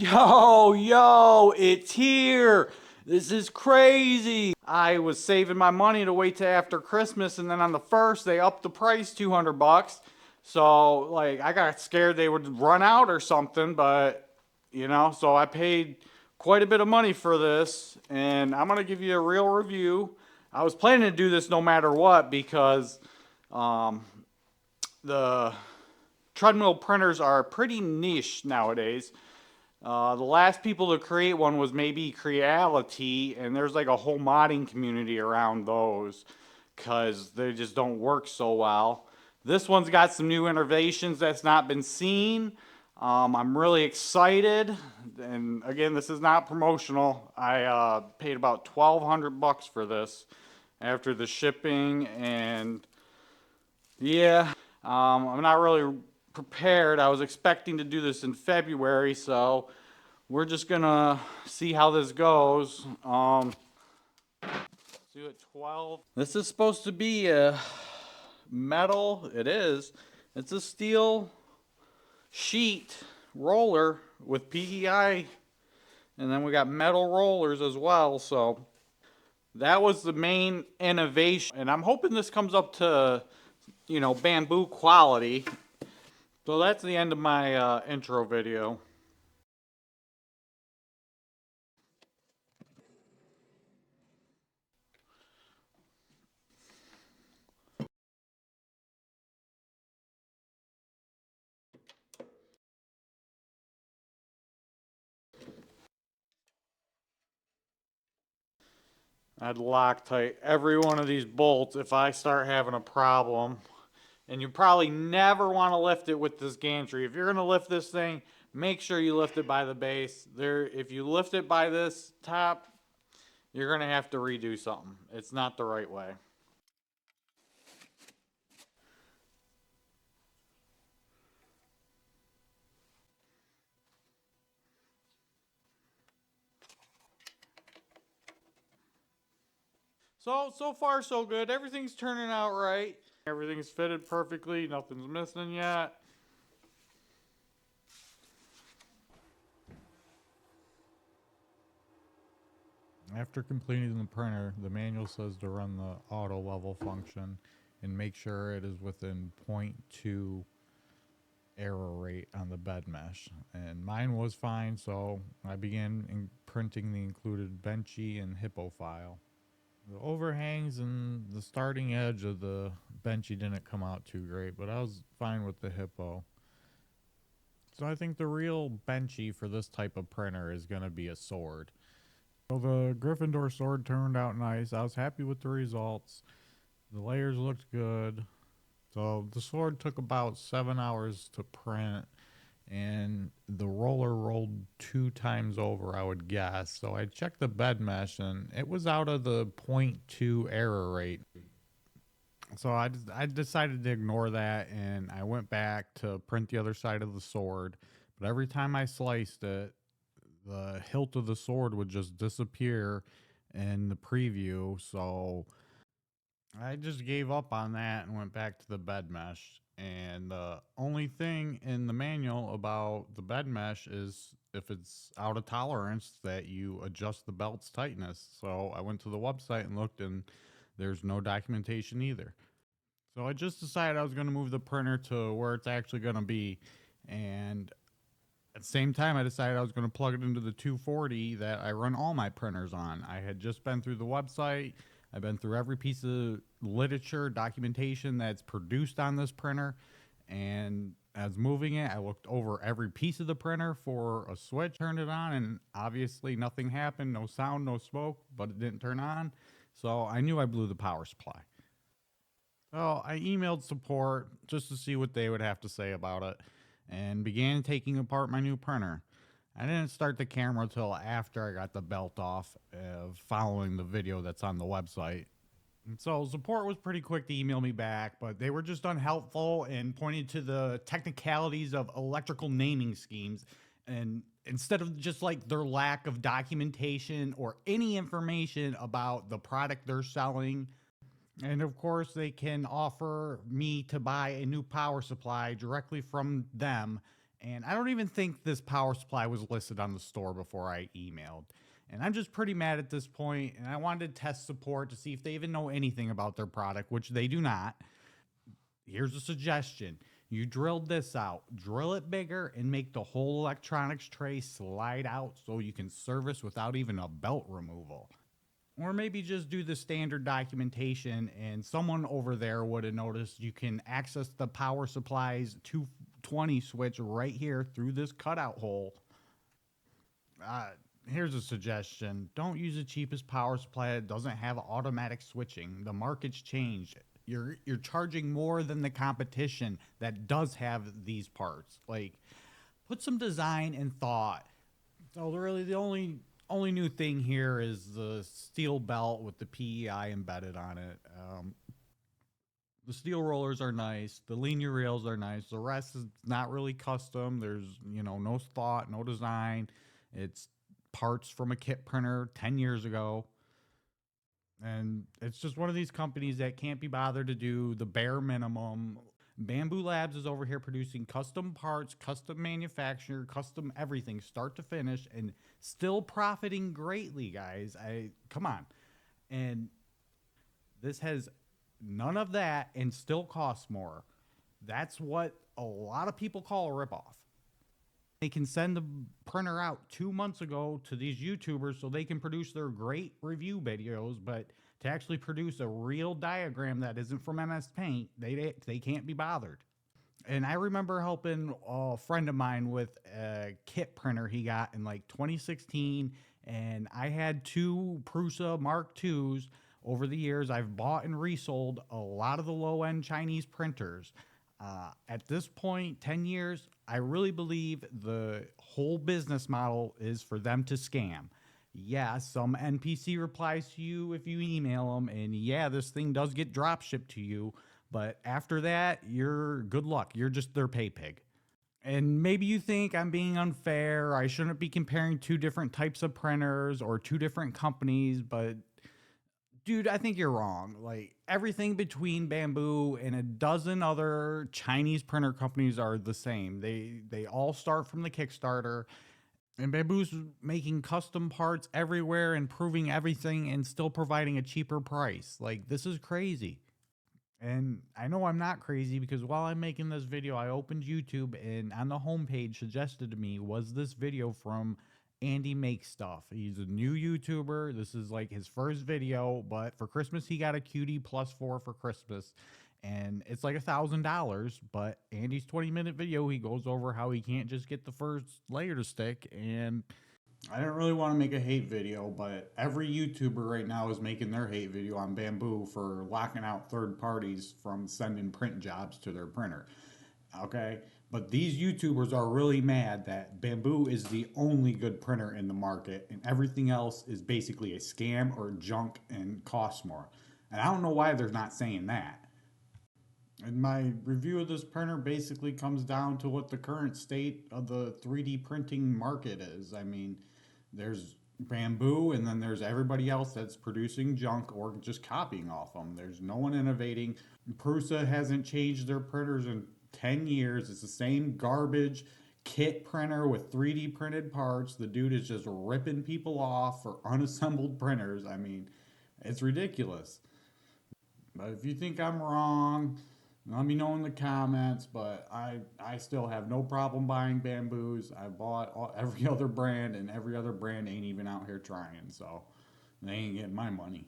Yo, it's here. This is crazy. I was saving my money to wait till after Christmas, and then on the first, they upped the price 200 bucks. So, like, I got scared they would run out or something, but, so I paid quite a bit of money for this, and I'm going to give you a real review. I was planning to do this no matter what because the treadmill printers are pretty niche nowadays. The last people to create one was maybe Creality, and there's like a whole modding community around those because they just don't work so well. This one's got some new innovations that's not been seen. I'm really excited, and again, this is not promotional. I paid about 1,200 bucks for this after the shipping, and yeah, I'm not really prepared. I was expecting to do this in February, so we're just gonna see how this goes. Do it 12. This is supposed to be a metal. It is. It's a steel sheet roller with PEI, and then we got metal rollers as well. So that was the main innovation, and I'm hoping this comes up to, Bambu quality. So that's the end of my intro video. I'd Loctite every one of these bolts if I start having a problem. And you probably never want to lift it with this gantry. If you're going to lift this thing, make sure you lift it by the base. If you lift it by this top, you're going to have to redo something. It's not the right way. So far so good. Everything's turning out right. Everything's fitted perfectly. Nothing's missing yet. After completing the printer, the manual says to run the auto level function and make sure it is within 0.2 error rate on the bed mesh. And mine was fine, so I began printing the included benchy and hippo file. The overhangs and the starting edge of the benchy didn't come out too great, but I was fine with the hippo. So I think the real benchy for this type of printer is going to be a sword. So the Gryffindor sword turned out nice. I was happy with the results. The layers looked good. So the sword took about 7 hours to print, and the roller rolled 2 times over, I would guess. So I checked the bed mesh, and it was out of the 0.2 error rate. So I decided to ignore that, and I went back to print the other side of the sword. But every time I sliced it, the hilt of the sword would just disappear in the preview. So I just gave up on that and went back to the bed mesh. And the only thing in the manual about the bed mesh is if it's out of tolerance that you adjust the belt's tightness. So I went to the website and looked, and there's no documentation either. So I just decided I was going to move the printer to where it's actually going to be. And at the same time, I decided I was going to plug it into the 240 that I run all my printers on. I had just been through the website. I've been through every piece of literature, documentation that's produced on this printer. And as moving it, I looked over every piece of the printer for a switch, turned it on, and obviously nothing happened. No sound, no smoke, but it didn't turn on. So I knew I blew the power supply. So I emailed support just to see what they would have to say about it and began taking apart my new printer. I didn't start the camera till after I got the belt off, following the video that's on the website. And so support was pretty quick to email me back, but they were just unhelpful and pointed to the technicalities of electrical naming schemes. And instead of just like their lack of documentation or any information about the product they're selling. And of course, they can offer me to buy a new power supply directly from them And I don't even think this power supply was listed on the store before I emailed. And I'm just pretty mad at this point, and I wanted to test support to see if they even know anything about their product, which they do not. Here's a suggestion. You drilled this out, drill it bigger, and make the whole electronics tray slide out so you can service without even a belt removal. Or maybe just do the standard documentation, and someone over there would have noticed you can access the power supply's 220 switch right here through this cutout hole. Uh, Here's a suggestion. Don't use the cheapest power supply that doesn't have automatic switching. The market's changed. You're charging more than the competition that does have these parts. Like, put some design and thought. So really the only new thing here is the steel belt with the PEI embedded on it. The steel rollers are nice. The linear rails are nice. The rest is not really custom. There's, no thought, no design. It's parts from a kit printer 10 years ago. And it's just one of these companies that can't be bothered to do the bare minimum. Bambu Labs is over here producing custom parts, custom manufacture, custom everything, start to finish, and still profiting greatly, guys. Come on. And this has none of that and still costs more. That's what a lot of people call a ripoff. They can send the printer out 2 months ago to these YouTubers so they can produce their great review videos, but to actually produce a real diagram that isn't from MS Paint, they can't be bothered. And I remember helping a friend of mine with a kit printer he got in like 2016, and I had two Prusa Mark IIs. Over the years, I've bought and resold a lot of the low-end Chinese printers. At this point, 10 years, I really believe the whole business model is for them to scam. Yeah, some NPC replies to you if you email them, and yeah, this thing does get drop shipped to you, but after that, you're good luck. You're just their pay pig. And maybe you think I'm being unfair. I shouldn't be comparing two different types of printers or two different companies, but dude, I think you're wrong. Like, everything between Bambu and a dozen other Chinese printer companies are the same. They all start from the Kickstarter, and Bambu's making custom parts everywhere, improving everything, and still providing a cheaper price. Like, this is crazy. And I know I'm not crazy because while I'm making this video, I opened YouTube, and on the homepage suggested to me was this video from Andy Makes Stuff. He's a new YouTuber. This is like his first video, but for Christmas he got a QD+4 for Christmas, and it's like $1,000. But Andy's 20-minute video, he goes over how he can't just get the first layer to stick. And I didn't really want to make a hate video, but every YouTuber right now is making their hate video on Bambu for locking out third parties from sending print jobs to their printer. Okay? But these YouTubers are really mad that Bambu is the only good printer in the market and everything else is basically a scam or junk and costs more. And I don't know why they're not saying that. And my review of this printer basically comes down to what the current state of the 3D printing market is. I mean, there's Bambu, and then there's everybody else that's producing junk or just copying off them. There's no one innovating. Prusa hasn't changed their printers in 10 years. It's the same garbage kit printer with 3D printed parts. The dude is just ripping people off for unassembled printers. I mean, it's ridiculous. But if you think I'm wrong, let me know in the comments. But I still have no problem buying Bambus. I bought every other brand, and every other brand ain't even out here trying. So they ain't getting my money.